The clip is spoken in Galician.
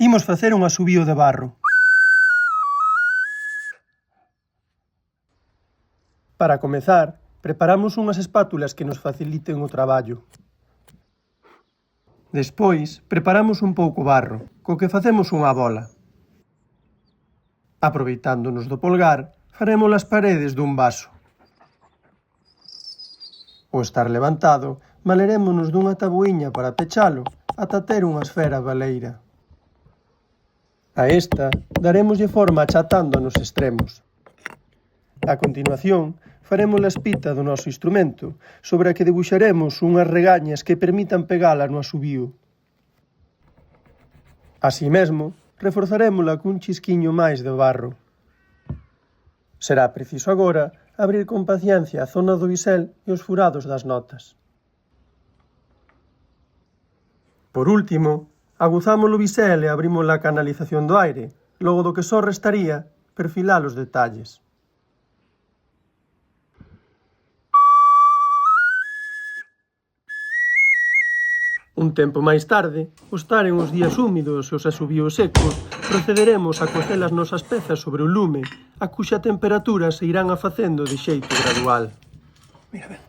Imos facer un asubío de barro. Para comezar, preparamos unhas espátulas que nos faciliten o traballo. Despois, preparamos un pouco barro, co que facemos unha bola. Aproveitándonos do polgar, faremos as paredes dun vaso. Ao estar levantado, malerémonos dunha tabuíña para pechalo ata ter unha esfera baleira. A esta, darémoslle forma achatando nos extremos. A continuación, faremos a espita do noso instrumento, sobre a que debuxaremos unhas regañas que permitan pegala no asubío. Así mesmo, reforzarémola cun chisquiño máis de barro. Será preciso agora abrir con paciencia a zona do bisel e os furados das notas. Por último, aguzamos o bisel e abrimos a canalización do aire, logo do que só restaría perfilar os detalles. Un tempo máis tarde, ao estaren os días húmidos e os asubíos secos, procederemos a cocer as nosas pezas sobre o lume, a cuxa temperatura se irán afacendo de xeito gradual. Mira, ben.